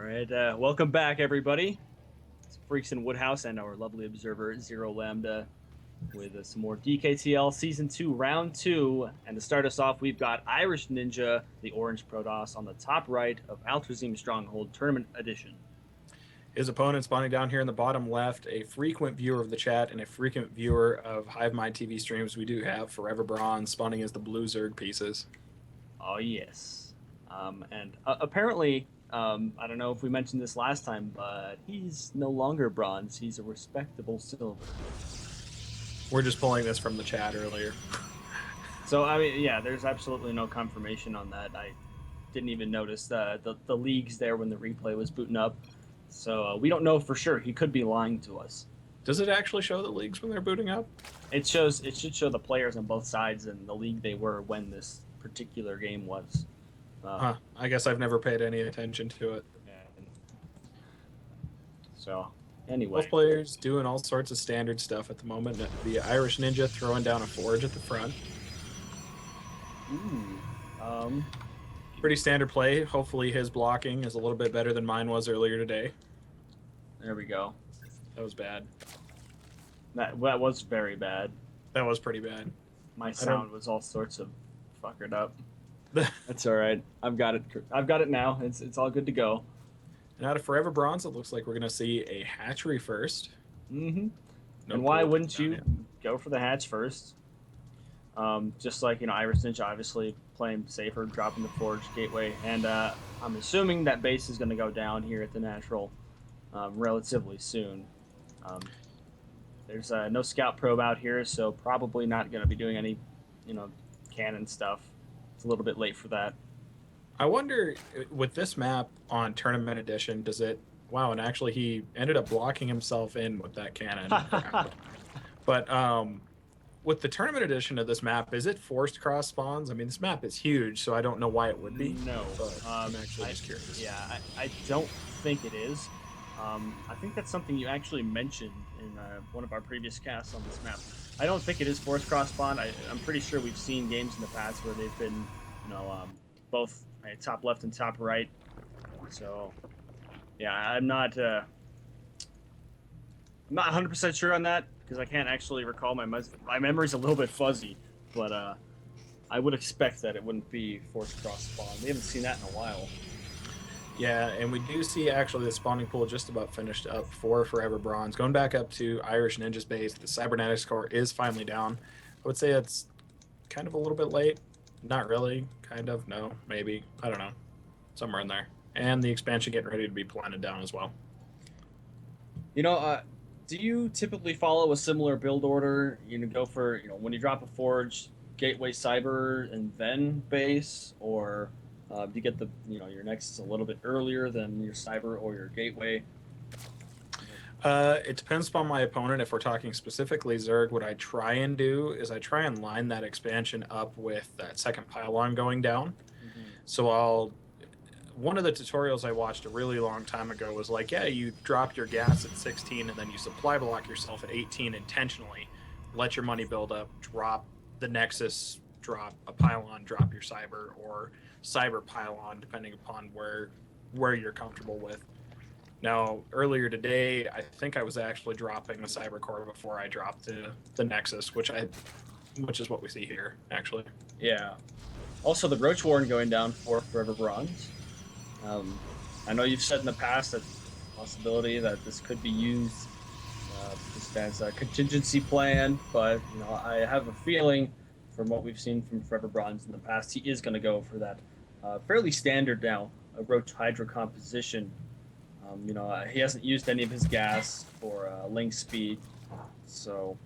right, welcome back, everybody. It's Freaks in Woodhouse and our lovely observer Zero Lambda with some more DKTL Season 2, Round 2. And to start us off, we've got Irish Ninja, the Orange Protoss, on the top right of Altrazim Stronghold Tournament Edition. His opponent spawning down here in the bottom left, a frequent viewer of the chat and a frequent viewer of HiveMind TV streams. We do have Foreverbronze spawning as the blue Zerg pieces. Oh, yes. And apparently, I don't know if we mentioned this last time, but he's no longer bronze. He's a respectable silver. We're just pulling this from the chat earlier. So, I mean, yeah, there's absolutely no confirmation on that. I didn't even notice the leagues there when the replay was booting up. So we don't know for sure. He could be lying to us. Does it actually show the leagues when they're booting up? It should show the players on both sides and the league they were when this particular game was. I guess I've never paid any attention to it. So, anyway. Both players doing all sorts of standard stuff at the moment. The IrishNinja throwing down a forge at the front. Ooh. Pretty standard play. Hopefully his blocking is a little bit better than mine was earlier today. There we go. That was bad. That was very bad. That was pretty bad. My sound was all sorts of fuckered up. That's all right. I've got it now. It's all good to go. And out of Foreverbronze, it looks like we're going to see a hatchery first. Mm-hmm. And why wouldn't you go for the hatch first? Just like, Irish Ninja obviously playing safer, dropping the Forge Gateway. And I'm assuming that base is going to go down here at the Natural relatively soon. There's no scout probe out here, so probably not going to be doing any, cannon stuff. It's a little bit late for that. I wonder, with this map on Tournament Edition, does it... Wow, and actually he ended up blocking himself in with that cannon. But with the Tournament Edition of this map, is it forced cross spawns? I mean, this map is huge, so I don't know why it would be. No. But I'm actually just curious. Yeah, I don't think it is. I think that's something you actually mentioned in one of our previous casts on this map. I don't think it is forced cross spawn. I'm pretty sure we've seen games in the past where they've been, both top left and top right. So, yeah, I'm not 100% sure on that because I can't actually recall. My memory's a little bit fuzzy, but I would expect that it wouldn't be forced cross spawn. We haven't seen that in a while. Yeah, and we do see actually the spawning pool just about finished up for Foreverbronze. Going back up to Irish Ninja's base, the cybernetics core is finally down. I would say it's kind of a little bit late. Not really, kind of, no, maybe, I don't know, somewhere in there. And the expansion getting ready to be planted down as well. Do you typically follow a similar build order? Go for, when you drop a Forge, Gateway Cyber, and then base, or do you get your Nexus a little bit earlier than your Cyber or your Gateway? It depends upon my opponent. If we're talking specifically Zerg, what I try and do is I try and line that expansion up with that second pylon going down. Mm-hmm. So one of the tutorials I watched a really long time ago was like, yeah, you drop your gas at 16 and then you supply block yourself at 18 intentionally, let your money build up, drop the Nexus, drop a pylon, drop your Cyber, or Cyber pylon, depending upon where you're comfortable with. Now, earlier today, I think I was actually dropping the Cyber core before I dropped the Nexus, which is what we see here, actually. Yeah. Also, the Roach Warren going down for Foreverbronze. I know you've said in the past that the possibility that this could be used just as a contingency plan, but I have a feeling from what we've seen from Foreverbronze in the past, he is going to go for that fairly standard now, a Roach Hydra composition. He hasn't used any of his gas for link speed, so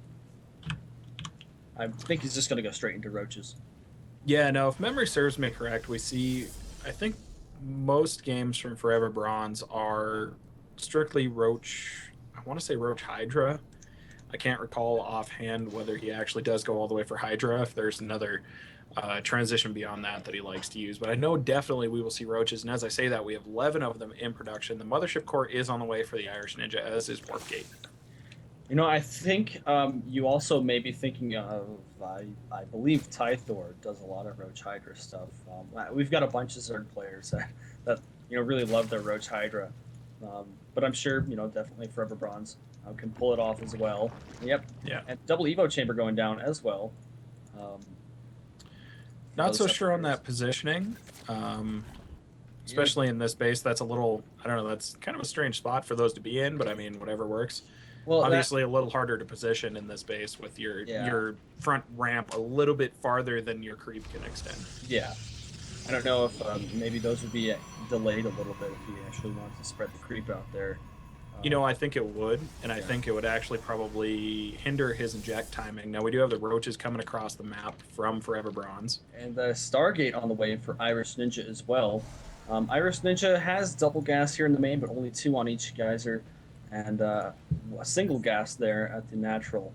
I think he's just going to go straight into Roaches. Yeah, no, if memory serves me correct, we see, I think most games from Foreverbronze are strictly Roach, I want to say Roach Hydra. I can't recall offhand whether he actually does go all the way for Hydra, if there's another transition beyond that he likes to use. But I know definitely we will see Roaches, and as I say that, we have 11 of them in production. The Mothership Core is on the way for the Irish Ninja, as is Warpgate. I think you also may be thinking of, I believe Tythor does a lot of Roach Hydra stuff. We've got a bunch of Zerg players that really love their Roach Hydra. But I'm sure, definitely Foreverbronze can pull it off as well. Yep. Yeah. And double Evo chamber going down as well. Um, for Not those so sure on upgraders. that positioning. Yeah. Especially in this base, that's a little, I don't know, that's kind of a strange spot for those to be in, but I mean, whatever works. Well, that Obviously, a little harder to position in this base with your yeah, your front ramp a little bit farther than your creep can extend. yeah. I don't know if maybe those would be delayed a little bit if he actually wanted to spread the creep out there. I think it would, and I Yeah. think it would actually probably hinder his inject timing. Now we do have the roaches coming across the map from Foreverbronze. And the Stargate on the way for IrishNinja as well. IrishNinja has double gas here in the main, but only 2 on each geyser, and a single gas there at the natural,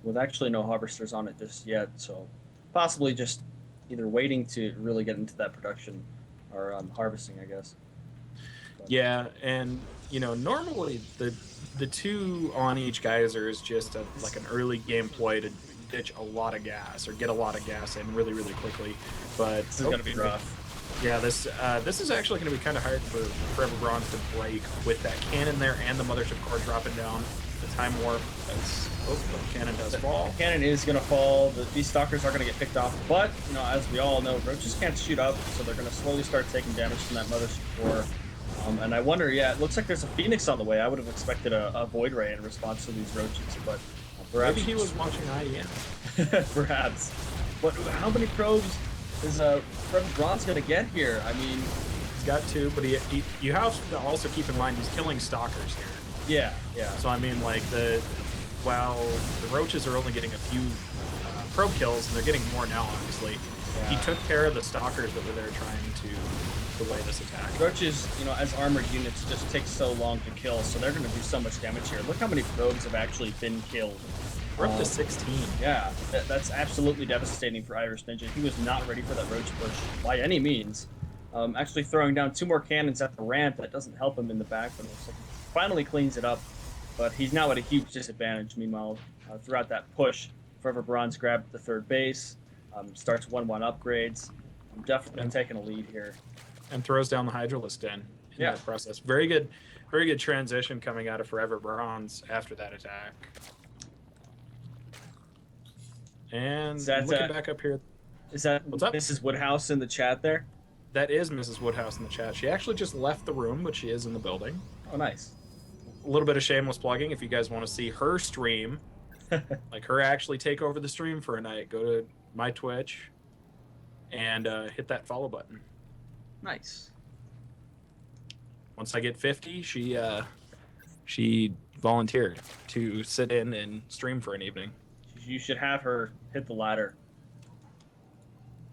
with actually no harvesters on it just yet. So possibly just either waiting to really get into that production or harvesting, I guess. But, Yeah, and normally the 2 on each geyser is just like an early game ploy to ditch a lot of gas or get a lot of gas in really really quickly. But this is going to be rough. Yeah, this is actually going to be kind of hard for Foreverbronze to break with that cannon there and the mothership core dropping down. The time warp. The cannon does fall. The cannon is going to fall. These stalkers are going to get picked off, but as we all know, roaches can't shoot up, so they're going to slowly start taking damage from that mothership core. And I wonder, it looks like there's a Phoenix on the way. I would have expected a Void Ray in response to these roaches, but perhaps Maybe he was watching IEM. perhaps. But how many probes is Foreverbronze going to get here? I mean, He's got 2, but you have to also keep in mind he's killing stalkers here. yeah. So I mean, like while the roaches are only getting a few probe kills, and they're getting more now, obviously. Yeah. He took care of the stalkers that were there trying to delay this attack. Roaches, as armored units, just take so long to kill, so they're going to do so much damage here. Look how many probes have actually been killed. We're up to 16. Yeah, that's absolutely devastating for IrishNinja. He was not ready for that roach push by any means. Actually throwing down 2 more cannons at the ramp, that doesn't help him in the back, but it looks like he finally cleans it up. But he's now at a huge disadvantage. Meanwhile, throughout that push, Foreverbronze grabbed the 3rd base, starts 1-1 upgrades. I'm definitely taking a lead here. And throws down the Hydralisk Den in that process. Very good transition coming out of Foreverbronze after that attack. And looking back up here. Is that What's up? Mrs. Woodhouse in the chat there? That is Mrs. Woodhouse in the chat. She actually just left the room, but she is in the building. Oh, nice. A little bit of shameless plugging. If you guys want to see her stream, like her actually take over the stream for a night, go to my Twitch and hit that follow button. Nice. Once I get 50, she volunteered to sit in and stream for an evening. You should have her hit the ladder.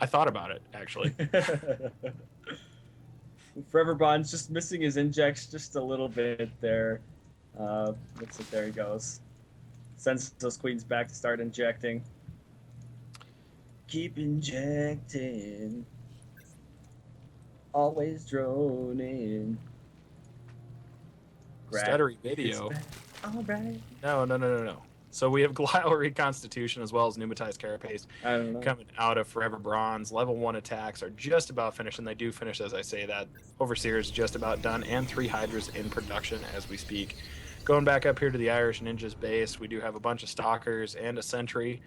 I thought about it, actually. Foreverbronze just missing his injects just a little bit there. Looks like there he goes. Sends those queens back to start injecting. Keep injecting. Always droning. Stuttery video. All right. No. So we have Glial Reconstitution as well as Pneumatized Carapace I don't know. coming out of Foreverbronze. Level 1 attacks are just about finished, and they do finish as I say that. Overseer is just about done, and 3 Hydras in production as we speak. Going back up here to the IrishNinja's base, we do have a bunch of Stalkers and a Sentry.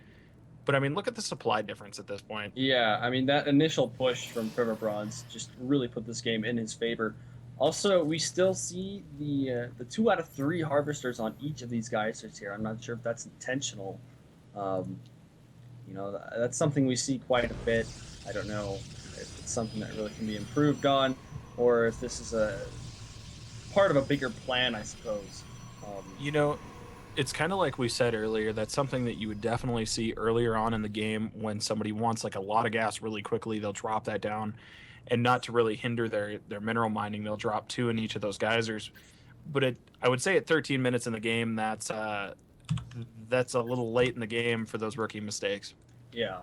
But, I mean, look at the supply difference at this point. Yeah, I mean, that initial push from Foreverbronze just really put this game in his favor. Also, we still see the 2 out of 3 harvesters on each of these geysers here. I'm not sure if that's intentional. That's something we see quite a bit. I don't know if it's something that really can be improved on, or if this is a part of a bigger plan, I suppose. It's kind of like we said earlier. That's something that you would definitely see earlier on in the game when somebody wants like a lot of gas really quickly. They'll drop that down. And not to really hinder their mineral mining, they'll drop 2 in each of those geysers. But I would say at 13 minutes in the game, that's a little late in the game for those rookie mistakes. Yeah.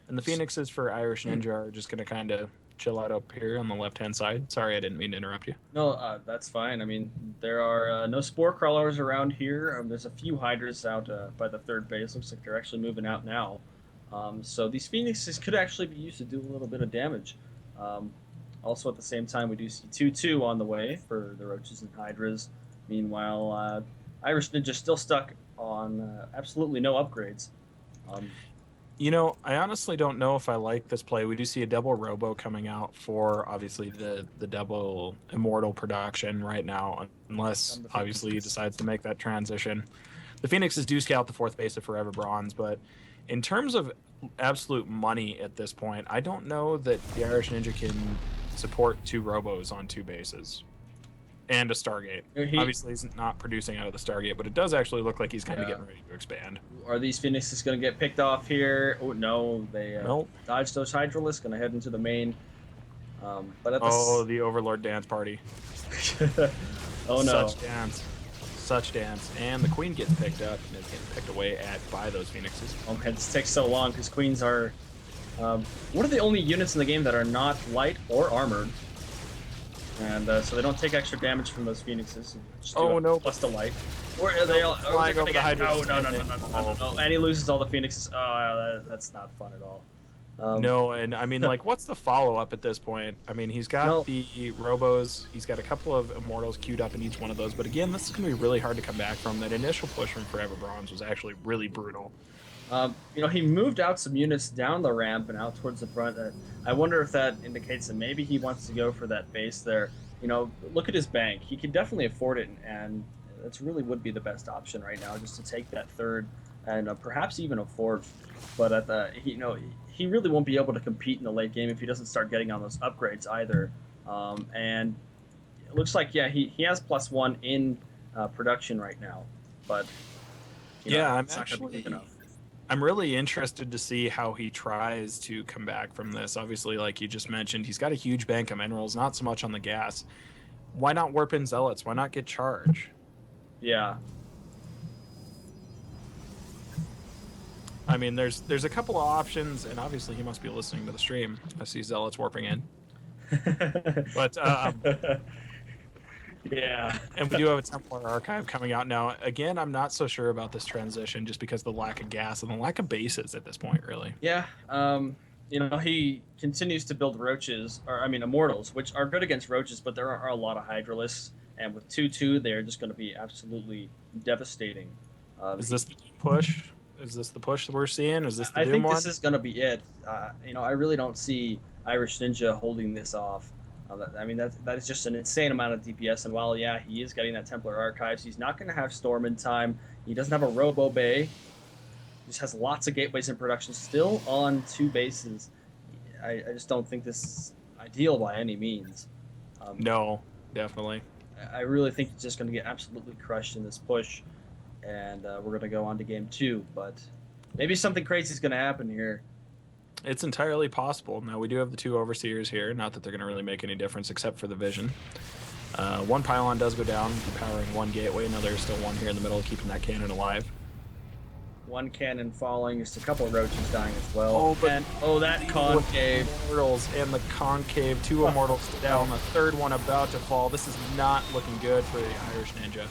And the Phoenixes for IrishNinja are just going to kind of chill out up here on the left-hand side. Sorry, I didn't mean to interrupt you. No, that's fine. I mean, there are no spore crawlers around here. There's a few hydras out by the 3rd base. Looks like they're actually moving out now. So these Phoenixes could actually be used to do a little bit of damage. Also, at the same time, we do see 2-2 on the way for the Roaches and Hydras. Meanwhile, Irish Ninja still stuck on absolutely no upgrades. Um, I honestly don't know if I like this play. We do see a double Robo coming out for obviously the double Immortal production right now, unless From the obviously he Phoenixes. decides to make that transition. The Phoenixes do scout the fourth base of Foreverbronze, but in terms of absolute money at this point, I don't know that the Irish Ninja can support 2 Robos on 2 bases and a Stargate. Obviously, he's not producing out of the Stargate, but it does actually look like he's kind of getting ready to expand. Are these Phoenixes going to get picked off here? Oh, no. They Nope. dodged those Hydralisks, going to head into the main. But at the Overlord dance party. Oh, no. Such dance. And the Queen gets picked up and is getting picked away by those Phoenixes. Oh, man, this takes so long because Queens are one of the only units in the game that are not light or armored. And so they don't take extra damage from those Phoenixes. Plus the light. Or are they all flying over the Hydras? No. And he loses all the Phoenixes. Oh, that's not fun at all. No, and I mean, like, what's the follow-up at this point? I mean, he's got the Robos. He's got a couple of Immortals queued up in each one of those. But again, this is going to be really hard to come back from. That initial push from Foreverbronze was actually really brutal. He moved out some units down the ramp and out towards the front. I wonder if that indicates that maybe he wants to go for that base there. Look at his bank. He could definitely afford it, and that's really would be the best option right now, just to take that third and perhaps even a fourth. But he really won't be able to compete in the late game if he doesn't start getting on those upgrades either. And it looks like he has +1 in production right now, but I'm really interested to see how he tries to come back from this. Obviously, like you just mentioned, he's got a huge bank of minerals, not so much on the gas. Why not warp in Zealots? Why not get charge? Yeah. I mean, there's a couple of options, and obviously he must be listening to the stream. I see Zealots warping in. But yeah. And we do have a Templar archive coming out now. Again, I'm not so sure about this transition just because of the lack of gas and the lack of bases at this point, really. Yeah. He continues to build Immortals, which are good against Roaches, but there are a lot of Hydralisks, and with 2-2, they're just going to be absolutely devastating. Is this the push? Is this the push that we're seeing? Is this the Doom one? This is going to be it. I really don't see Irish Ninja holding this off. That is just an insane amount of DPS. And while, he is getting that Templar Archives, he's not going to have Storm in time. He doesn't have a Robo Bay. He just has lots of gateways in production, still on 2 bases. I just don't think this is ideal by any means. No, definitely. I really think he's just going to get absolutely crushed in this push. And we're going to go on to game 2. But maybe something crazy is going to happen here. It's entirely possible. Now, we do have the 2 Overseers here. Not that they're going to really make any difference except for the vision. 1 pylon does go down, powering 1 gateway. Now there's still 1 here in the middle, keeping that cannon alive. 1 cannon falling. Just a couple of Roaches dying as well. That concave. Immortals and the concave. 2 Immortals down. The 3rd one about to fall. This is not looking good for the Irish Ninja.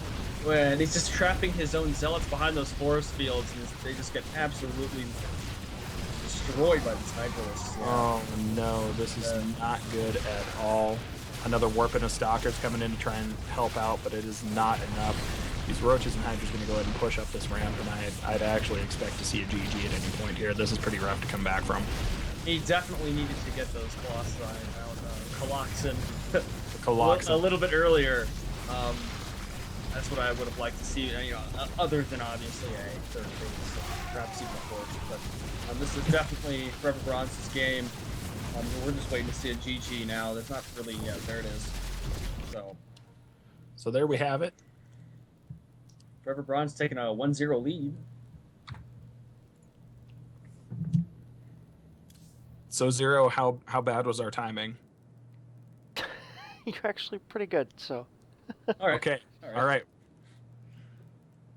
When he's just trapping his own Zealots behind those forest fields, and they just get absolutely destroyed by these Hydralisks. Yeah. Oh no, this is not good at all. Another Warp and a Stalker's coming in to try and help out, but it is not enough. These Roaches and Hydras are going to go ahead and push up this ramp, and I'd actually expect to see a GG at any point here. This is pretty rough to come back from. He definitely needed to get those Colossi out, Coloxin. A little bit earlier. That's what I would have liked to see, other than obviously a 3rd base, perhaps even a 4th. But this is definitely Foreverbronze's game. We're just waiting to see a GG now. There's not really, there it is. So there we have it. Foreverbronze taking a 1-0 lead. So Zero, how bad was our timing? You're actually pretty good, so. All right. Okay. All right.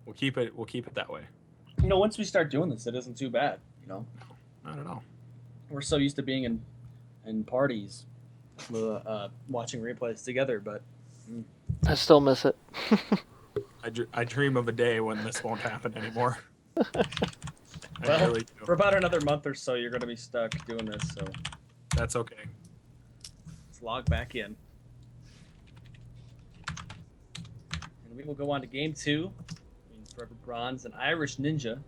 We'll keep it that way. Once we start doing this, it isn't too bad. No, not at all. We're so used to being in parties, watching replays together, but I still miss it. I dream of a day when this won't happen anymore. Really for about another month or so, you're going to be stuck doing this. So that's okay. log back in. And we will go on to game 2. Foreverbronze and IrishNinja.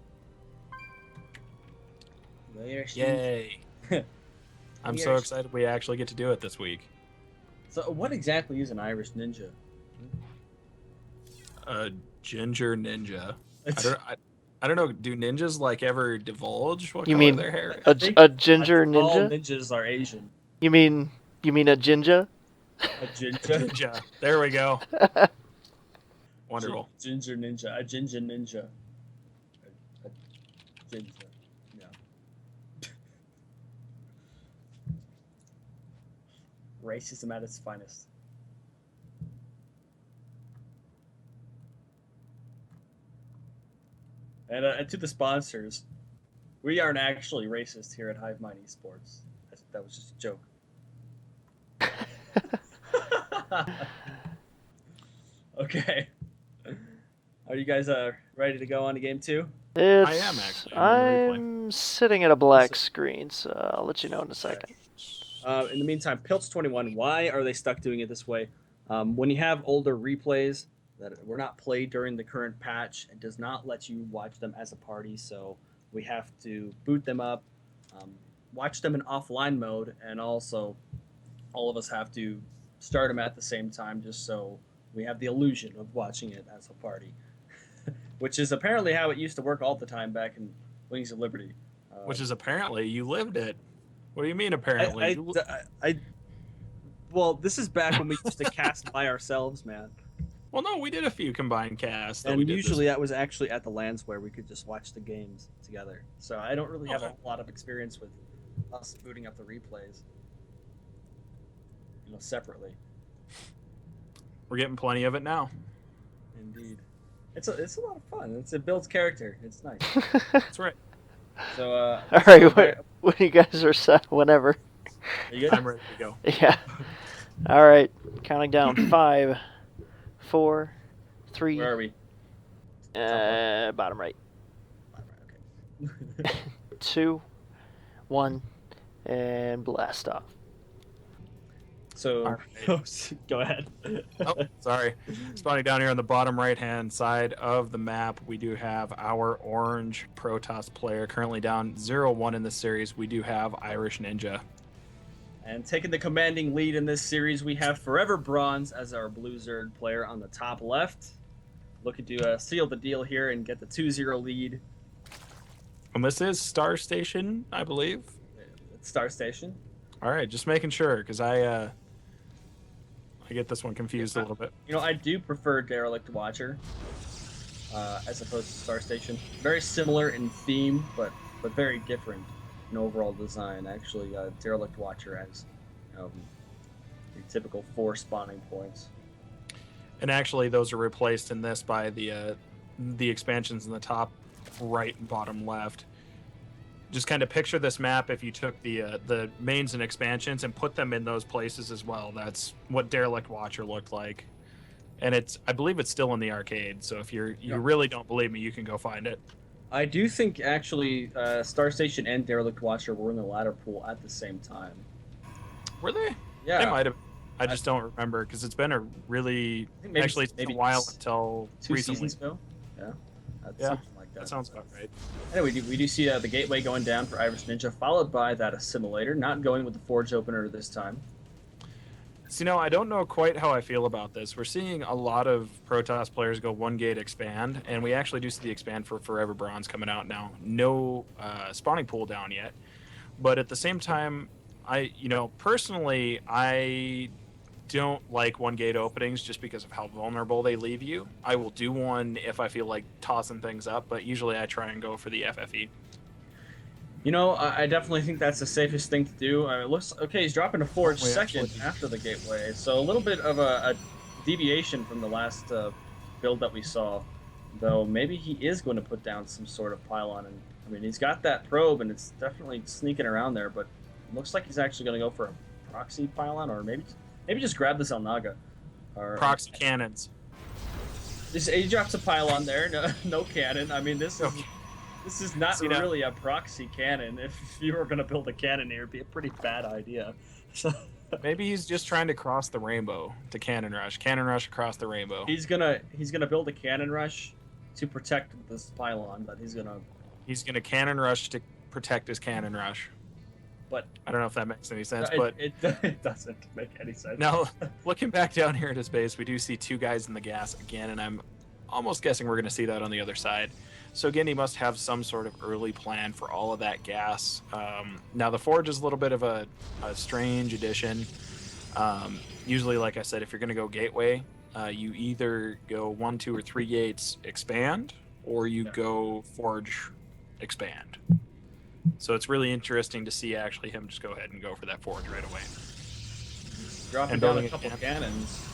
Yay! I'm so excited we actually get to do it this week. So, what exactly is an IrishNinja? A ginger ninja. I don't know. Do ninjas like ever divulge what You color mean their hair? a ginger All ninja? ninjas are Asian. You mean a ginger? A ginger. Ninja. There we go. Wonderful. Ginger ninja. A ginger ninja. A ginger. Yeah. Racism at its finest. And to the sponsors, we aren't actually racist here at Hive Mind Esports. That was just a joke. Okay. Are you guys ready to go on to game 2? I am actually. I'm sitting at a black screen, so I'll let you know in a second. In the meantime, Pilch21, why are they stuck doing it this way? When you have older replays that were not played during the current patch, it does not let you watch them as a party, so we have to boot them up, watch them in offline mode, and also all of us have to start them at the same time just so we have the illusion of watching it as a party. Which is apparently how it used to work all the time back in Wings of Liberty. Which is apparently you lived it. What do you mean apparently? Well, this is back when we used to cast by ourselves, man. Well, no, we did a few combined casts. And usually that was actually at the LANs where we could just watch the games together. So I don't really have a lot of experience with us booting up the replays, separately. We're getting plenty of it now. Indeed. It's a lot of fun. It builds character. It's nice. That's right. So, all right, when you guys are set, whenever. Are you good? I'm ready to go. Yeah. All right, counting down. 5, 4, 3. Where are we? Bottom right. Okay. 2, 1, and blast off. So, right. Go ahead. Oh, sorry. Spawning down here on the bottom right-hand side of the map, we do have our orange Protoss player currently down 0-1 in the series. We do have IrishNinja. And taking the commanding lead in this series, we have Foreverbronze as our blue Zerg player on the top left. Looking to seal the deal here and get the 2-0 lead. And this is Star Station, I believe. It's Star Station. All right, just making sure, because I get this one confused a little bit. I do prefer Derelict Watcher as opposed to Star Station. Very similar in theme, but very different in overall design. Actually, Derelict Watcher has the typical 4 spawning points. And actually, those are replaced in this by the expansions in the top right and bottom left. Just kind of picture this map if you took the mains and expansions and put them in those places as well. That's what Derelict Watcher looked like. And I believe it's still in the arcade, so if you really don't believe me, you can go find it. I do think actually Star Station and Derelict Watcher were in the ladder pool at the same time. Were they? Yeah. They might have. I just don't remember because it's been a really it's been a while until 2 recently. seasons ago. Yeah. Something like that. That sounds about right. Anyway, we do see the gateway going down for IrishNinja, followed by that assimilator, not going with the forge opener this time. So, I don't know quite how I feel about this. We're seeing a lot of Protoss players go 1 gate expand, and we actually do see the expand for Foreverbronze coming out now. No spawning pool down yet. But at the same time, personally, I don't like 1 gate openings just because of how vulnerable they leave you. I will do one if I feel like tossing things up, but usually I try and go for the FFE. I definitely think that's the safest thing to do. It looks okay. He's dropping a forge second after the gateway, so a little bit of a deviation from the last build that we saw. Though maybe he is going to put down some sort of pylon, and he's got that probe, and it's definitely sneaking around there. But it looks like he's actually going to go for a proxy pylon, or maybe just grab the Zelnaga. Or proxy cannons. He drops a pylon there. No cannon. This is not really a proxy cannon. If you were going to build a cannon here, it'd be a pretty bad idea. So, Maybe he's just trying to cross the rainbow to cannon rush. Cannon rush across the rainbow. He's gonna build a cannon rush to protect this pylon, but he's gonna cannon rush to protect his cannon rush. But I don't know if that makes any sense, it, but it doesn't make any sense. now looking back down here at his base, we do see 2 guys in the gas again, and I'm almost guessing we're gonna see that on the other side. So again, he must have some sort of early plan for all of that gas. Now the forge is a little bit of a strange addition. Usually, like I said, if you're going to go gateway, you either go 1, 2, or 3 gates expand, or you go forge expand. So it's really interesting to see actually him just go ahead and go for that forge right away. Dropping down a couple cannons.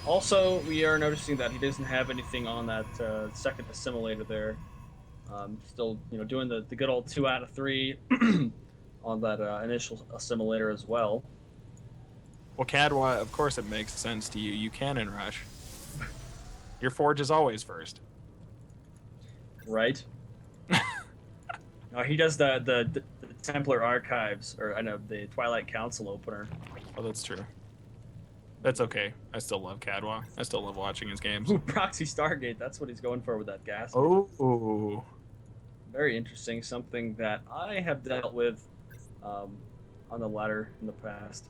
Also, we are noticing that he doesn't have anything on that second assimilator there. Still, doing the good old 2 out of 3 on that initial assimilator as well. Well, Cadwa, of course it makes sense to you. You cannon rush. Your forge is always first. Right. He does the Templar Archives, or I know the Twilight Council opener. Oh, that's true. That's okay. I still love Cadwa. I still love watching his games. Ooh, Proxy Stargate. That's what he's going for with that gas. Oh. Very interesting. Something that I have dealt with on the ladder in the past.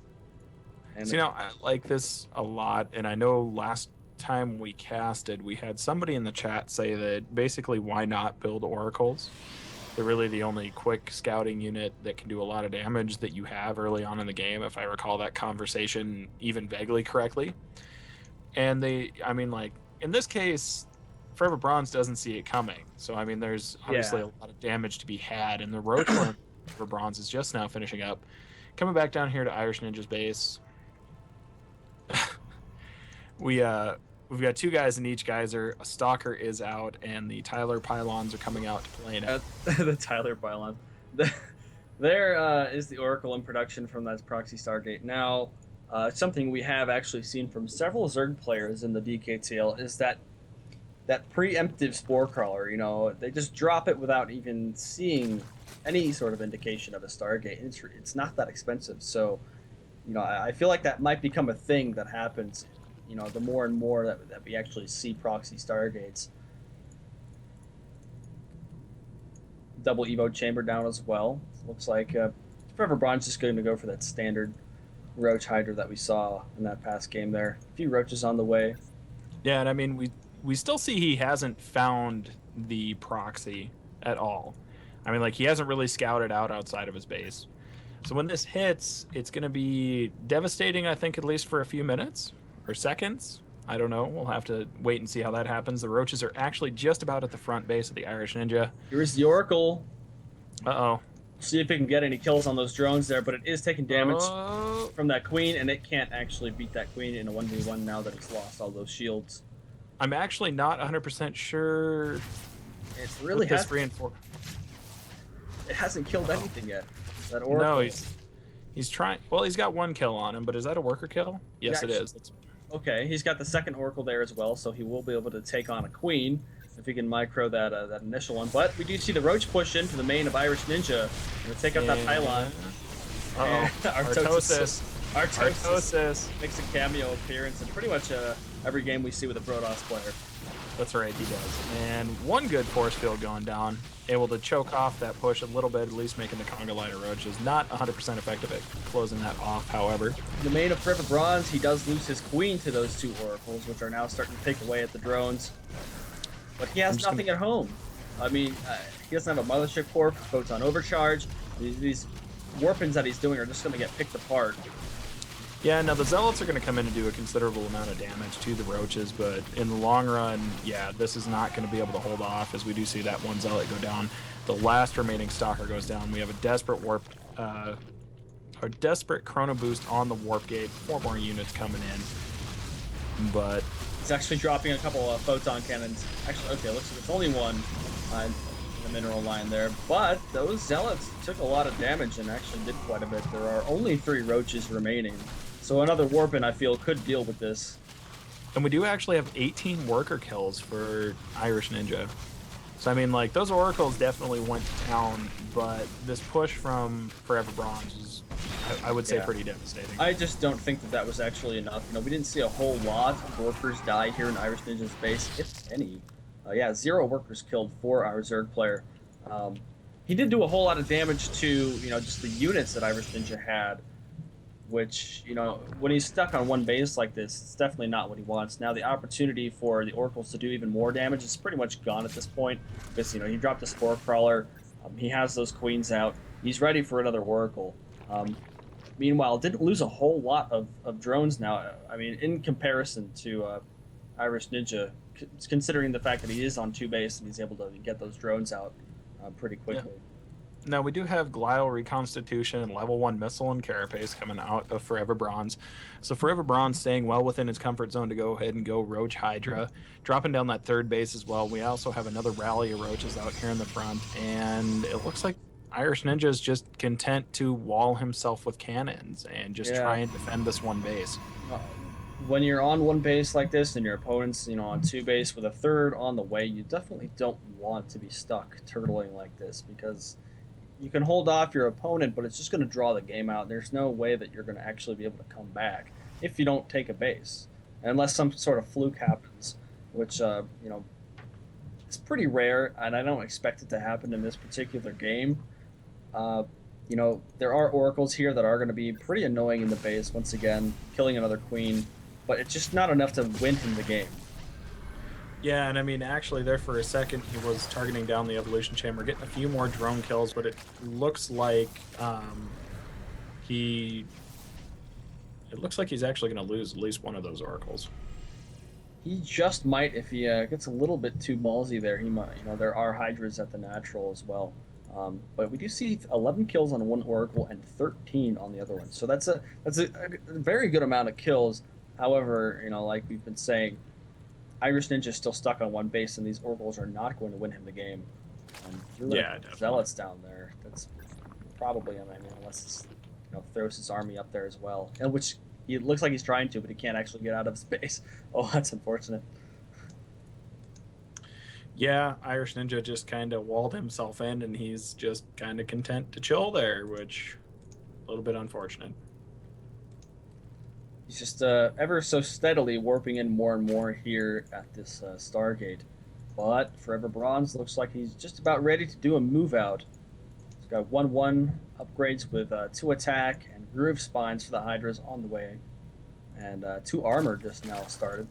And So, I like this a lot, and I know last time we casted, we had somebody in the chat say that basically why not build oracles? They're really the only quick scouting unit that can do a lot of damage that you have early on in the game, if I recall that conversation even vaguely correctly. And in this case, Foreverbronze doesn't see it coming. So, there's obviously a lot of damage to be had, and the Roach Worm Foreverbronze is just now finishing up. Coming back down here to IrishNinja's base. We've got 2 guys in each geyser. A stalker is out, and the Tyler pylons are coming out to play now. The Tyler pylon. There is the Oracle in production from that Proxy Stargate. Now, something we have actually seen from several Zerg players in the DKTL is that preemptive spore crawler. They just drop it without even seeing any sort of indication of a Stargate. It's not that expensive, so I feel like that might become a thing that happens. The more and more that we actually see Proxy Stargates. Double Evo chamber down as well. Looks like Foreverbronze is going to go for that standard Roach Hydra that we saw in that past game there. A few Roaches on the way. Yeah, and we still see he hasn't found the proxy at all. He hasn't really scouted outside of his base. So when this hits, it's going to be devastating, I think, at least for a few minutes. Or seconds. I don't know. We'll have to wait and see how that happens. The Roaches are actually just about at the front base of the IrishNinja. Here's the Oracle. Uh-oh. See if it can get any kills on those drones there, but it is taking damage from that Queen, and it can't actually beat that Queen in a 1v1 now that it's lost all those shields. I'm actually not 100% sure. It really has. It hasn't killed anything yet. That Oracle. No, he's trying. Well, he's got 1 kill on him, but is that a worker kill? Yes, it is. Okay, he's got the second Oracle there as well, so he will be able to take on a Queen if he can micro that initial one. But we do see the Roach push into the main of IrishNinja and take out that pylon. Artosis makes a cameo appearance in pretty much every game we see with a Protoss player. That's right, he does. And 1 good force field going down, able to choke off that push a little bit, at least making the Conga Lighter Roaches not 100% effective at closing that off, however. The main of Foreverbronze, he does lose his Queen to those 2 Oracles, which are now starting to pick away at the drones. But he has nothing at home. He doesn't have a Mothership Core, Photon Overcharge. These warpins that he's doing are just going to get picked apart. Yeah, now the Zealots are going to come in and do a considerable amount of damage to the Roaches, but in the long run, yeah, this is not going to be able to hold off, as we do see that 1 Zealot go down. The last remaining Stalker goes down. We have a desperate desperate Chrono Boost on the Warp Gate. 4 more units coming in, but he's actually dropping a couple of Photon Cannons. Actually, okay, looks like it's only 1 in the mineral line there, but those Zealots took a lot of damage and actually did quite a bit. There are only 3 Roaches remaining. So another Warpin, I feel, could deal with this. And we do actually have 18 worker kills for IrishNinja. So, those Oracles definitely went to town, but this push from Foreverbronze is I would say Yeah. pretty devastating. I just don't think that that was actually enough. You know, we didn't see a whole lot of workers die here in Irish Ninja's base, if any. Yeah, 0 workers killed for our Zerg player. Um, he did do a whole lot of damage to, you know, just the units that Irish Ninja had, which, you know, when he's stuck on one base like this, it's definitely not what he wants. Now, the opportunity for the Oracles to do even more damage is pretty much gone at this point, because, you know, he dropped a Spore Crawler, he has those Queens out, he's ready for another Oracle. Meanwhile, didn't lose a whole lot of drones now. I mean, in comparison to Irish Ninja, considering the fact that he is on 2 base and he's able to get those drones out pretty quickly. Yeah. Now, we do have Glial Reconstitution and level 1 Missile and Carapace coming out of Foreverbronze. So Foreverbronze staying well within his comfort zone to go ahead and go Roach Hydra. Dropping down that 3rd base as well. We also have another rally of Roaches out here in the front. And it looks like Irish Ninja is just content to wall himself with cannons and just try and defend this 1 base. When you're on 1 base like this and your opponent's, you know, on 2 base with a 3rd on the way, you definitely don't want to be stuck turtling like this, because you can hold off your opponent, but it's just going to draw the game out. There's no way that you're going to actually be able to come back if you don't take a base, unless some sort of fluke happens, which, you know, it's pretty rare, and I don't expect it to happen in this particular game. You know, there are Oracles here that are going to be pretty annoying in the base, once again, killing another Queen, but it's just not enough to win him the game. Yeah, and I mean, actually, there for a second, he was targeting down the Evolution Chamber, getting a few more drone kills, but it looks like he's actually going to lose at least one of those Oracles. He just might if he gets a little bit too ballsy there. He might, you know, there are Hydras at the natural as well. But we do see 11 kills on 1 Oracle and 13 on the other one. So that's a very good amount of kills. However, you know, like we've been saying, Irish Ninja is still stuck on 1 base, and these Oracles are not going to win him the game. Yeah, Zealots down there. That's probably, I mean, unless you know, throws his army up there as well, and which he looks like he's trying to, but he can't actually get out of his base. Oh, that's unfortunate. Yeah, Irish Ninja just kind of walled himself in, and he's just kind of content to chill there, which a little bit unfortunate. He's just ever so steadily warping in more and more here at this Stargate. But Foreverbronze looks like he's just about ready to do a move out. He's got 1/1 upgrades with 2 attack and groove spines for the Hydras on the way. And 2 armor just now started.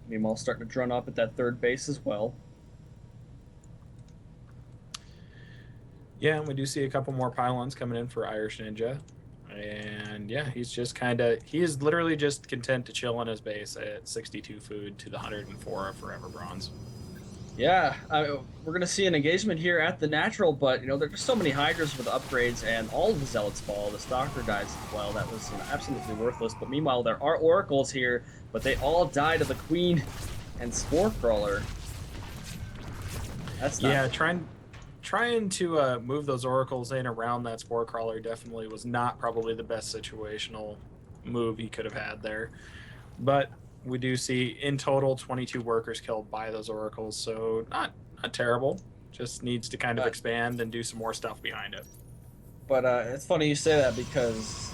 Meanwhile, starting to drone up at that 3rd base as well. Yeah, and we do see a couple more pylons coming in for Irish Ninja. And yeah, he's literally just content to chill on his base at 62 food to the 104 of Foreverbronze. Yeah, we're going to see an engagement here at the natural, but, you know, there's so many Hydras with upgrades, and all of the Zealots fall. The Stalker dies as well. That was, you know, absolutely worthless. But meanwhile, there are Oracles here, but they all die to the Queen and Spore Crawler. That's not... Yeah, trying to move those Oracles in around that Spore Crawler definitely was not probably the best situational move he could have had there. But we do see, in total, 22 workers killed by those Oracles, so not terrible. Just needs to kind of expand and do some more stuff behind it. But it's funny you say that, because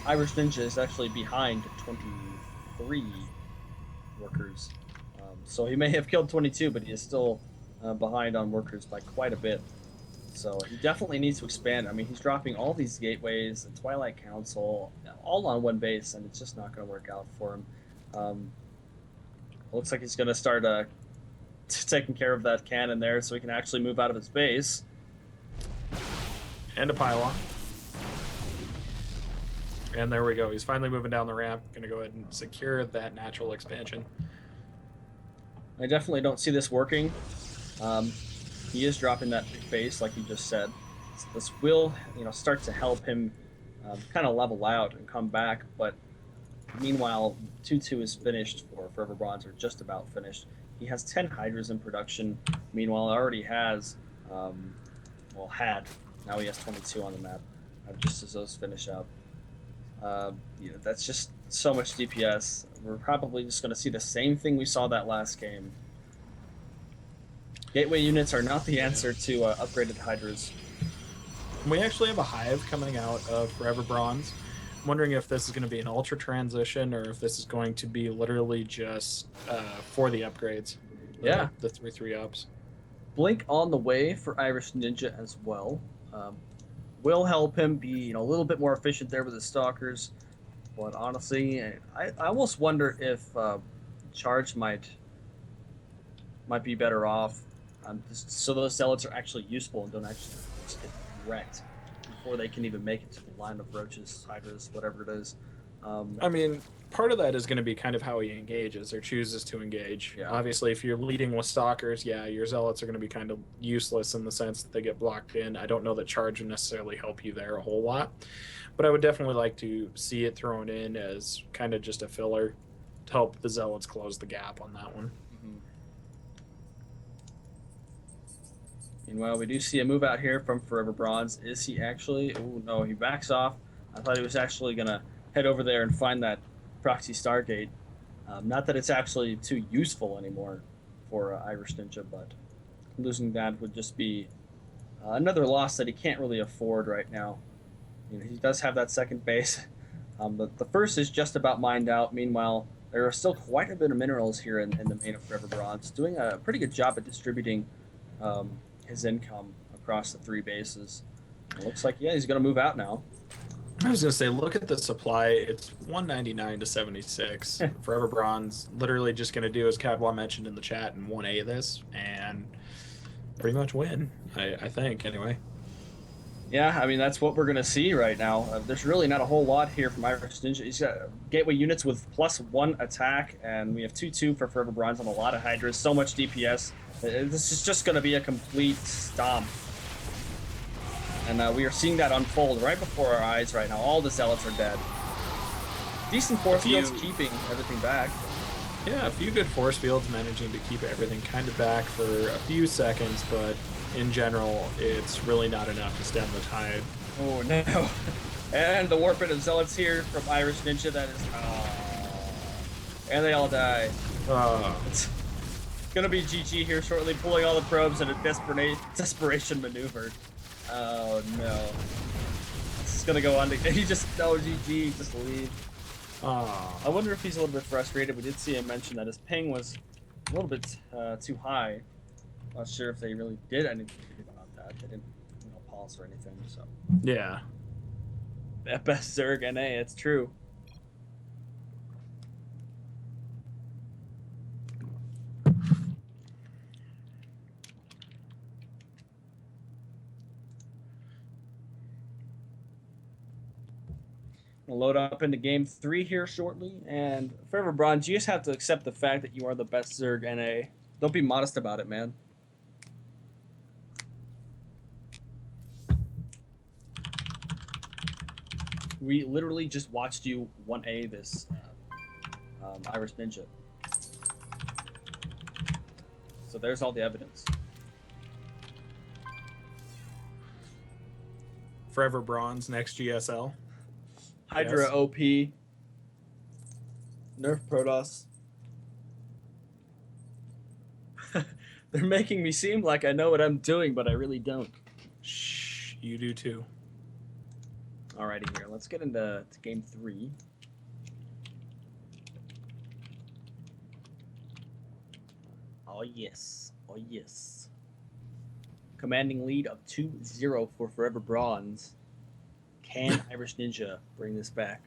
Irish Ninja is actually behind 23 workers. So he may have killed 22, but he is still... behind on workers by quite a bit. So he definitely needs to expand. I mean, he's dropping all these gateways, the Twilight Council, all on 1 base, and it's just not going to work out for him. Looks like he's going to start taking care of that cannon there so he can actually move out of his base. And a pylon. And there we go. He's finally moving down the ramp. Going to go ahead and secure that natural expansion. I definitely don't see this working. He is dropping that big base, like you just said. This will, you know, start to help him kind of level out and come back. But meanwhile, 2-2 is finished for Foreverbronze, or just about finished. He has 10 Hydras in production. Meanwhile, he already has, had. Now he has 22 on the map, just as those finish up. You know, that's just so much DPS. We're probably just going to see the same thing we saw that last game. Gateway units are not the answer to upgraded Hydras. We actually have a hive coming out of Forever Bronze. I'm wondering if this is going to be an ultra transition or if this is going to be literally just for the upgrades. Yeah. The 3/3 ups. Blink on the way for Irish Ninja as well. Um, will help him be a little bit more efficient there with his stalkers. But honestly, I almost wonder if charge might be better off, just so those zealots are actually useful and don't actually just get wrecked before they can even make it to the line of roaches, hydras, whatever it is. I mean, part of that is going to be kind of how he engages or chooses to engage. Yeah. Obviously, if you're leading with stalkers, yeah, your zealots are going to be kind of useless in the sense that they get blocked in. I don't know that charge would necessarily help you there a whole lot, but I would definitely like to see it thrown in as kind of just a filler to help the zealots close the gap on that one. Mm-hmm. Meanwhile, we do see a move out here from Forever Bronze. Is he actually? Oh no, he backs off. I thought he was actually gonna head over there and find that proxy Stargate. Not that it's actually too useful anymore for Irish Ninja, but losing that would just be another loss that he can't really afford right now. He does have that second base. The first is just about mined out. Meanwhile, there are still quite a bit of minerals here in the main of Forever Bronze, doing a pretty good job at distributing his income across the 3 bases. It looks like, yeah, he's going to move out now. I was gonna say, look at the supply. It's 199 to 76. Forever Bronze literally just gonna do as Cadwa mentioned in the chat and 1A this and pretty much win. I think anyway. Yeah, I mean that's what we're gonna see right now. There's really not a whole lot here from Irish Ninja. He's got gateway units with +1 attack, and we have 2/2 for Forever Bronze on a lot of hydras. So much DPS. This is just gonna be a complete stomp. And we are seeing that unfold right before our eyes right now. All the zealots are dead. Decent force fields keeping everything back. Yeah, a few good force fields managing to keep everything kind of back for a few seconds, but in general, it's really not enough to stem the tide. Oh no. And the warping of zealots here from Irish Ninja, that is... and they all die. It's gonna be GG here shortly, pulling all the probes in a desperation maneuver. Oh no. This is gonna go on to... He just... No, GG, just leave. I wonder if he's a little bit frustrated. We did see him mention that his ping was a little bit too high. Not sure if they really did anything about that. They didn't, pause or anything, so... Yeah. Best Zerg NA, it's true. We'll load up into game 3 here shortly, and Forever Bronze, you just have to accept the fact that you are the best Zerg NA. Don't be modest about it, man. We literally just watched you 1A this Irish Ninja. So there's all the evidence. Forever Bronze, next GSL. Hydra Yes. OP. Nerf Protoss. They're making me seem like I know what I'm doing, but I really don't. Shh, you do too. Alrighty here, let's get into game 3. Oh yes, oh yes. Commanding lead of 2-0 for Forever Bronze. Can Irish Ninja bring this back?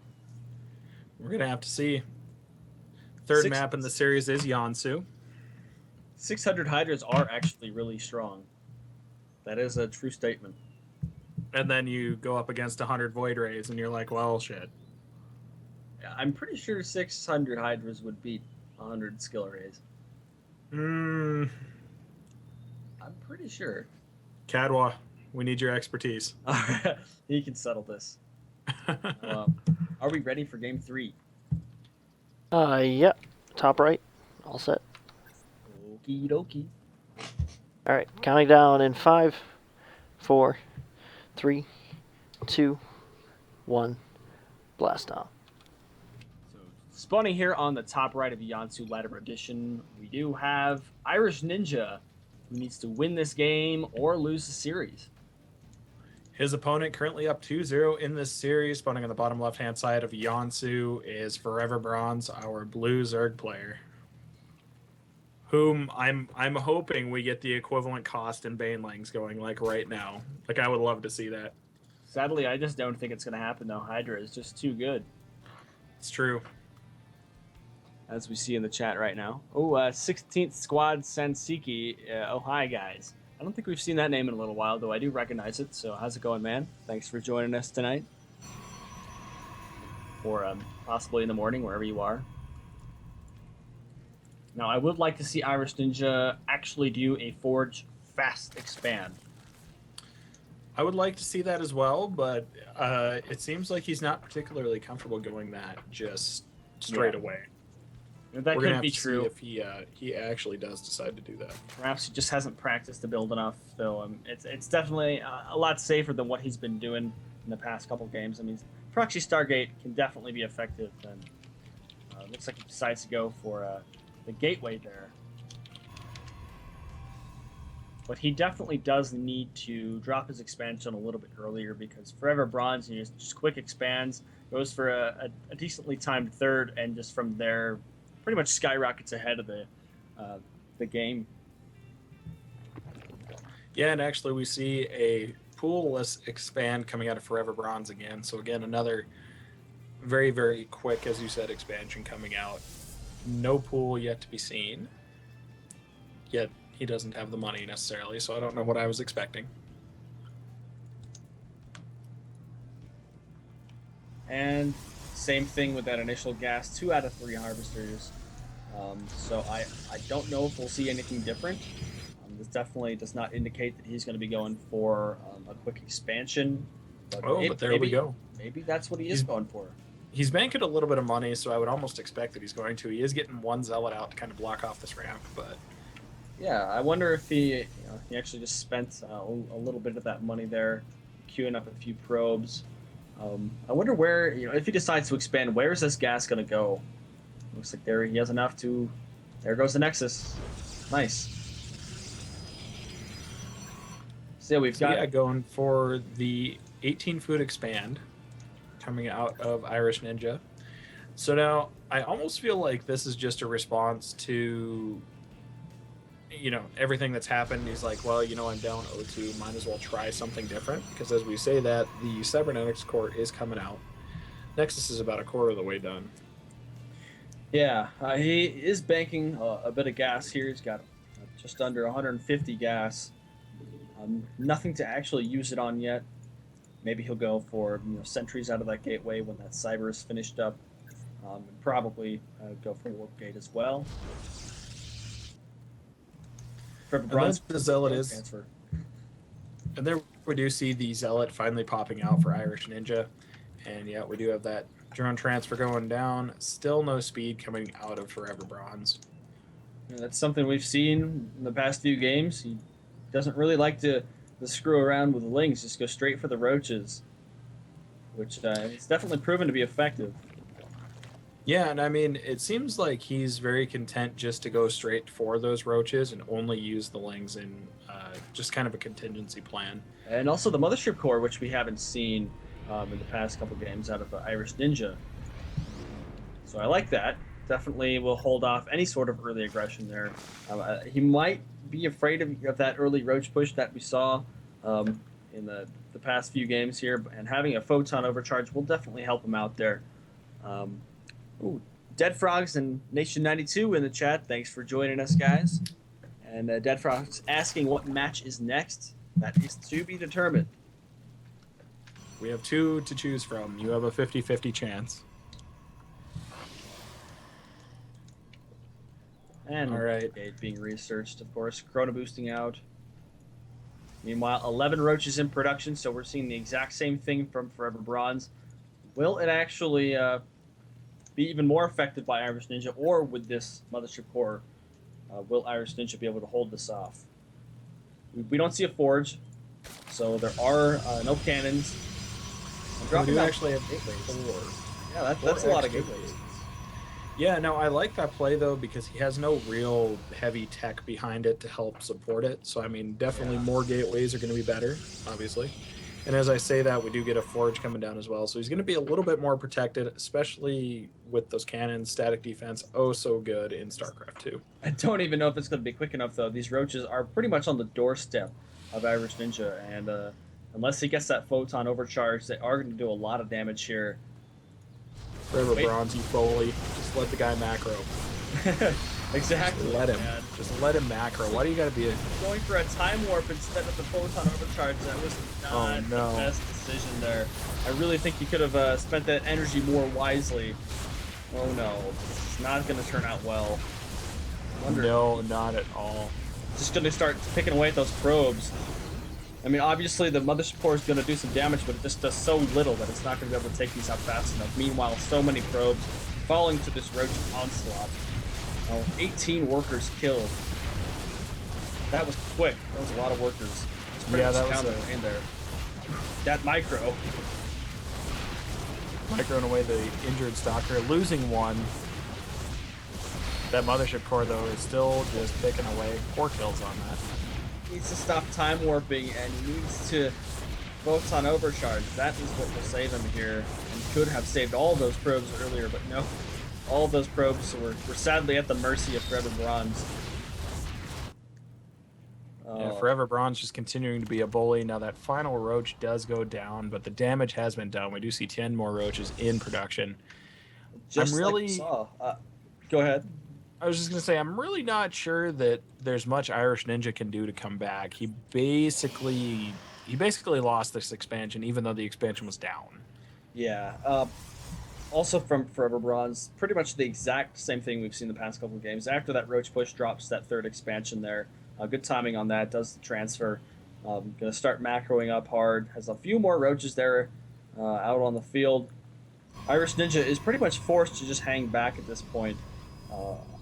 We're gonna have to see. Third map in the series is Yansu. 600 Hydras are actually really strong. That is a true statement. And then you go up against 100 Void Rays, and you're like, well, shit. Yeah, I'm pretty sure 600 Hydras would beat 100 Skill Rays. I'm pretty sure. Cadwa, we need your expertise. Alright, he can settle this. Are we ready for game 3? Yep. Top right. All set. Okie dokie. All right. Counting down in 5, 4, 3, 2, 1. Blast off. So, spawning here on the top right of Yansu Ladder Edition, we do have Irish Ninja, who needs to win this game or lose the series. His opponent, currently up 2-0 in this series, spawning on the bottom left-hand side of Yonsu, is Foreverbronze, our blue Zerg player, whom I'm hoping we get the equivalent cost in Banelings going like right now. Like, I would love to see that. Sadly, I just don't think it's going to happen, though. Hydra is just too good, It's true. as we see in the chat right now. Oh, 16th Squad Sansiki. Oh, hi, guys. I don't think we've seen that name in a little while, though I do recognize it. So how's it going, man? Thanks for joining us tonight. Or possibly in the morning, wherever you are. Now, I would like to see IrishNinja actually do a Forge Fast Expand. I would like to see that as well, but it seems like he's not particularly comfortable going that just straight away. That could be true. If he actually does decide to do that. Perhaps he just hasn't practiced the build enough, though. It's definitely a lot safer than what he's been doing in the past couple games. I mean, Proxy Stargate can definitely be effective, and looks like he decides to go for the gateway there. But he definitely does need to drop his expansion a little bit earlier, because Foreverbronze, he just quick expands, goes for a decently timed third, and just from there pretty much skyrockets ahead of the game. Yeah, and actually we see a poolless expand coming out of Foreverbronze again. So again, another very, very quick, as you said, expansion coming out. No pool yet to be seen. Yet he doesn't have the money necessarily, so I don't know what I was expecting. And same thing with that initial gas, 2 out of 3 harvesters. So I don't know if we'll see anything different. This definitely does not indicate that he's going to be going for a quick expansion. But there we go. Maybe that's what he is going for. He's banking a little bit of money, so I would almost expect that he's going to. He is getting one zealot out to kind of block off this ramp, but yeah, I wonder if he actually just spent a little bit of that money there, queuing up a few probes. I wonder where, if he decides to expand, where is this gas going to go? Looks like there he has enough to. There goes the Nexus. Nice. So we've got going for the 18-foot expand coming out of IrishNinja. So now I almost feel like this is just a response to everything that's happened. He's like, well, I'm down 0-2, might as well try something different, because as we say that, the cybernetics core is coming out. Nexus is about a quarter of the way done. Yeah, he is banking a bit of gas here. He's got just under 150 gas. Nothing to actually use it on yet. Maybe he'll go for sentries out of that gateway when that cyber is finished up. And probably go for warp gate as well. And the zealot is transfer. And there we do see the zealot finally popping out for IrishNinja. And yeah, we do have that drone transfer going down. Still no speed coming out of Foreverbronze. Yeah, that's something we've seen in the past few games. He doesn't really like to screw around with the lings, just go straight for the roaches, which it's definitely proven to be effective. Yeah, and I mean, it seems like he's very content just to go straight for those roaches and only use the lings in just kind of a contingency plan. And also the Mothership Core, which we haven't seen in the past couple games out of IrishNinja. So I like that. Definitely will hold off any sort of early aggression there. He might be afraid of that early roach push that we saw in the past few games here, and having a photon overcharge will definitely help him out there. Ooh, Dead Frogs and Nation 92 in the chat. Thanks for joining us, guys. And Dead Frogs asking what match is next. That is to be determined. We have 2 to choose from. You have a 50-50 chance. And all right, being researched, of course. Chrono boosting out. Meanwhile, 11 roaches in production, so we're seeing the exact same thing from Foreverbronze. Will it actually be even more affected by IrishNinja, or with this Mothership Core, will IrishNinja be able to hold this off? We don't see a forge, so there are no cannons. We do actually have gateways. 4. Yeah, that's a lot of gateways. Yeah, no, I like that play, though, because he has no real heavy tech behind it to help support it. So, I mean, definitely more gateways are going to be better, obviously. And as I say that, we do get a forge coming down as well. So he's going to be a little bit more protected, especially with those cannons. Static defense, oh so good in StarCraft 2. I don't even know if it's going to be quick enough, though. These roaches are pretty much on the doorstep of Irish Ninja, and unless he gets that photon overcharge, they are going to do a lot of damage here. Foreverbronze, you bully. Just let the guy macro. Exactly. Just let him. Man. Just let him macro. Why do you got to be a... Going for a time warp instead of the photon overcharge, that was not the best decision there. I really think he could have spent that energy more wisely. Oh no, this is not going to turn out well. No, not at all. Just going to start picking away at those probes. I mean, obviously the Mother Support is going to do some damage, but it just does so little that it's not going to be able to take these out fast enough. Meanwhile, so many probes falling to this Roach onslaught. 18 workers killed. That was quick. That was a lot of workers. Yeah, that was in there. That micro. Microing away the injured stalker, losing one. That mothership core, though, is still just picking away. 4 kills on that. He needs to stop time warping, and he needs to photon overcharge. That is what will save him here. And could have saved all those probes earlier, but no. All of those probes were sadly at the mercy of Foreverbronze. Yeah, Foreverbronze just continuing to be a bully. Now that final roach does go down, but the damage has been done. We do see 10 more roaches in production. Just I'm really... like we saw. Go ahead. I was just going to say, I'm really not sure that there's much Irish Ninja can do to come back. He basically lost this expansion, even though the expansion was down. Yeah. Also from Foreverbronze, pretty much the exact same thing we've seen the past couple of games. After that Roach push drops that third expansion there. Good timing on that, does the transfer. Going to start macroing up hard. Has a few more Roaches there out on the field. Irish Ninja is pretty much forced to just hang back at this point.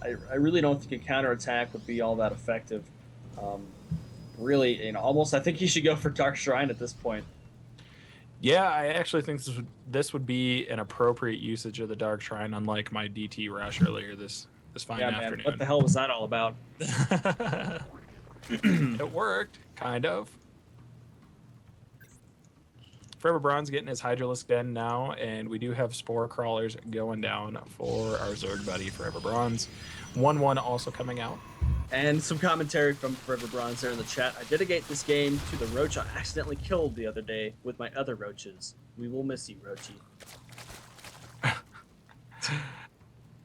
I really don't think a counterattack would be all that effective. Really, almost I think he should go for Dark Shrine at this point. Yeah, I actually think this would be an appropriate usage of the Dark Shrine, unlike my DT rush earlier this fine afternoon. Man, what the hell was that all about? It worked, kind of. Foreverbronze getting his Hydralisk Den now, and we do have Spore Crawlers going down for our Zerg buddy Foreverbronze. 1-1 also coming out. And some commentary from Foreverbronze there in the chat. I dedicate this game to the roach I accidentally killed the other day with my other roaches. We will miss you, Roachy.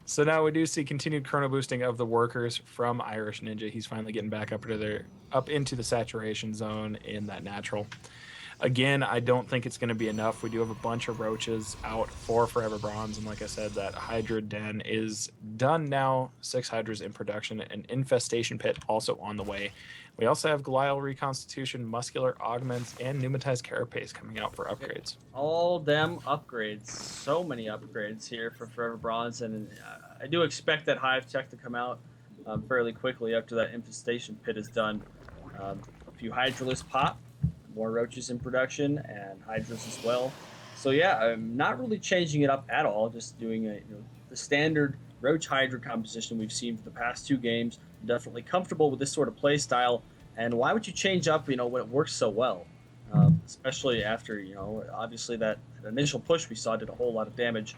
So now we do see continued chrono boosting of the workers from Irish Ninja. He's finally getting back up into the saturation zone in that natural. Again, I don't think it's going to be enough. We do have a bunch of roaches out for Foreverbronze, and like I said, that Hydra Den is done now. 6 Hydras in production, an infestation pit also on the way. We also have Glial Reconstitution, Muscular Augments, and Pneumatized Carapace coming out for upgrades. All them upgrades. So many upgrades here for Foreverbronze, and I do expect that Hive Tech to come out fairly quickly after that infestation pit is done. A few Hydralisks pop. More roaches in production and hydras as well. So yeah, I'm not really changing it up at all. Just doing the standard roach hydra composition we've seen for the past 2 games. I'm definitely comfortable with this sort of play style. And why would you change up? When it works so well, especially after obviously that initial push we saw did a whole lot of damage.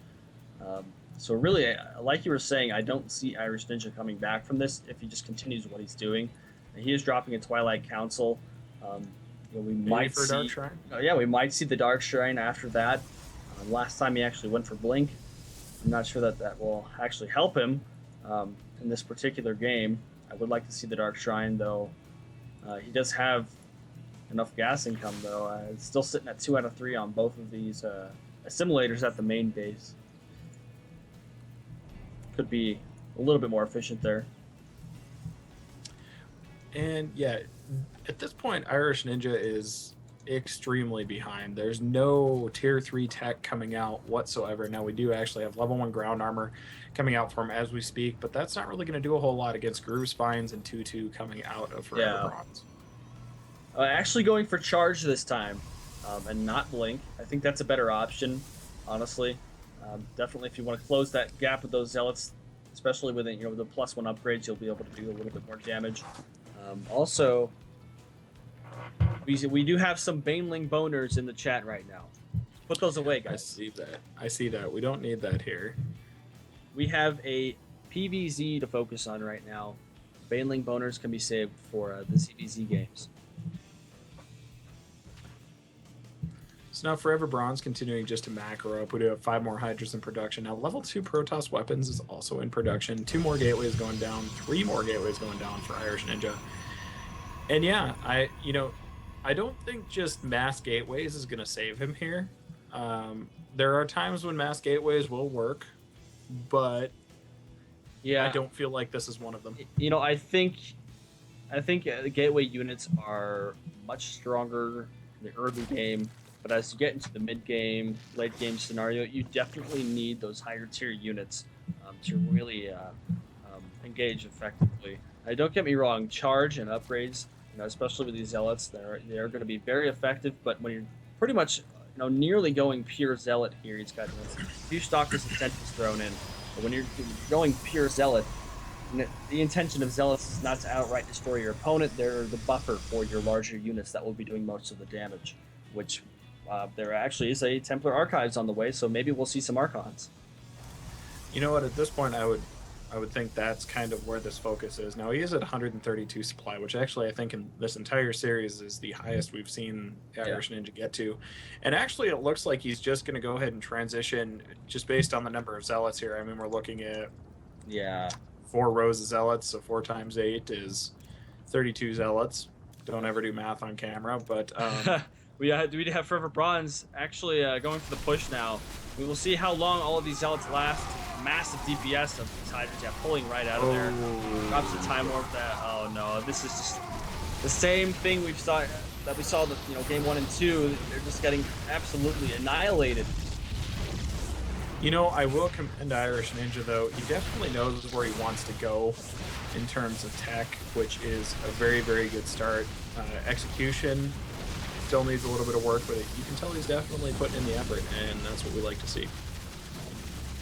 So really, like you were saying, I don't see Irish Ninja coming back from this if he just continues what he's doing. And he is dropping a Twilight Council. We might see Dark Shrine. We might see the Dark Shrine after that. Last time he actually went for Blink. I'm not sure that will actually help him in this particular game. I would like to see the Dark Shrine, though. He does have enough gas income, though. It's still sitting at 2 out of 3 on both of these assimilators at the main base. Could be a little bit more efficient there. And yeah, at this point, Irish Ninja is extremely behind. There's no tier 3 tech coming out whatsoever. Now we do actually have level 1 ground armor coming out for him as we speak, but that's not really going to do a whole lot against Groove Spines and 2-2 coming out of Foreverbronze. Actually going for charge this time and not blink. I think that's a better option, honestly. Definitely if you want to close that gap with those zealots, especially with the +1 upgrades, you'll be able to do a little bit more damage. Also, We do have some Baneling boners in the chat right now. Put those away, I guys. see that. I see that. We don't need that here. We have a PVZ to focus on right now. Baneling boners can be saved for the CVZ games. So now Foreverbronze continuing just to macro up. We do have 5 more Hydras in production. Now level 2 Protoss weapons is also in production. 2 more gateways going down. 3 more gateways going down for IrishNinja. And yeah, I don't think just mass gateways is going to save him here. There are times when mass gateways will work, but Yeah, I don't feel like this is one of them. I think the gateway units are much stronger in the early game, but as you get into the mid game, late game scenario, you definitely need those higher tier units to really engage effectively. Don't get me wrong, charge and upgrades, especially with these zealots, they're going to be very effective. But when you're pretty much nearly going pure zealot here, he's got a few stalkers and sentries thrown in. But when you're going pure zealot, the intention of zealots is not to outright destroy your opponent. They're the buffer for your larger units that will be doing most of the damage, which there actually is a Templar Archives on the way, so maybe we'll see some Archons. You know what? At this point, I would think that's kind of where this focus is. Now he is at 132 supply, which actually I think in this entire series is the highest we've seen IrishNinja get to. And actually, it looks like he's just going to go ahead and transition just based on the number of zealots here. I mean, we're looking at 4 rows of zealots, so 4 times 8 is 32 zealots. Don't ever do math on camera, but we have Foreverbronze actually going for the push now. We will see how long all of these zealots last. Massive DPS of these Hydras, pulling right out of there. Drops the time warp. Oh no, this is just the same thing we saw the game 1 and 2. They're just getting absolutely annihilated. I will commend IrishNinja though. He definitely knows where he wants to go in terms of tech, which is a very, very good start. Execution still needs a little bit of work, but you can tell he's definitely putting in the effort, and that's what we like to see.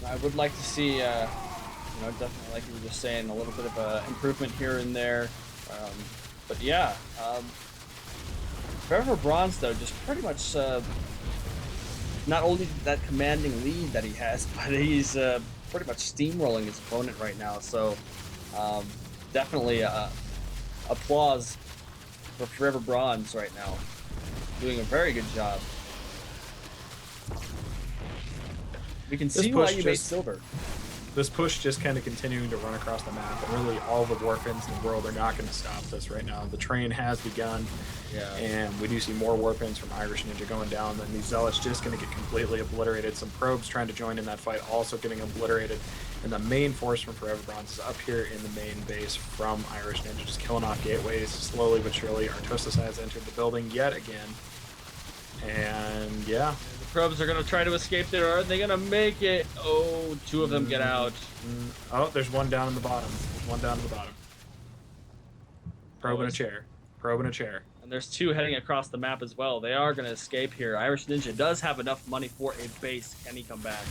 I would like to see, definitely like you were just saying, a little bit of improvement here and there. But yeah, Foreverbronze though, just pretty much not only that commanding lead that he has, but he's pretty much steamrolling his opponent right now. So definitely applause for Foreverbronze right now, doing a very good job. We can see why you made silver. This push just kind of continuing to run across the map, and really all the warpins in the world are not going to stop this right now. The train has begun, and we do see more warpins from IrishNinja going down, and these zealots just going to get completely obliterated. Some probes trying to join in that fight also getting obliterated, and the main force from Foreverbronze is up here in the main base from IrishNinja, just killing off gateways slowly but surely. Artosis has entered the building yet again, and yeah. Probes are going to try to escape there. Are they going to make it? Oh, 2 of them get out. Oh, there's one down in the bottom. Probe in a chair. And there's 2 heading across the map as well. They are going to escape here. IrishNinja does have enough money for a base. Can he come back?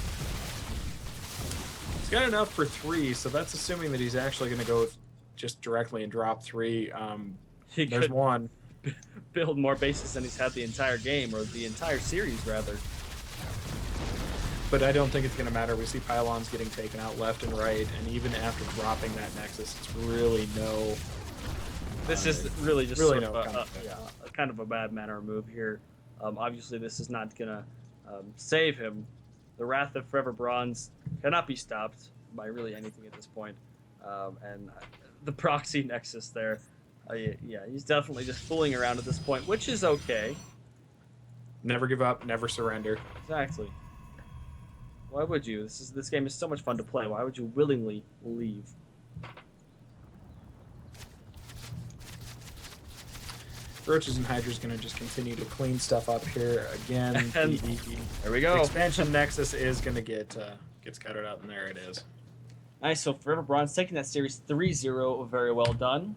He's got enough for 3, so that's assuming that he's actually going to go just directly and drop 3. There's 1. Build more bases than he's had the entire game, or the entire series rather. But I don't think it's going to matter. We see pylons getting taken out left and right, and even after dropping that Nexus, it's really no. This is really just really sort of kind of a bad manner move here. Obviously, this is not going to save him. The Wrath of Foreverbronze cannot be stopped by really anything at this point. And the proxy Nexus there. Yeah, he's definitely just fooling around at this point, which is okay. Never give up, never surrender. Exactly. Why would you? This game is so much fun to play. Why would you willingly leave? Roaches and Hydra's going to just continue to clean stuff up here again. There we go. Expansion Nexus is going to get scattered out, and there it is. Nice. So Foreverbronze taking that series 3-0, very well done.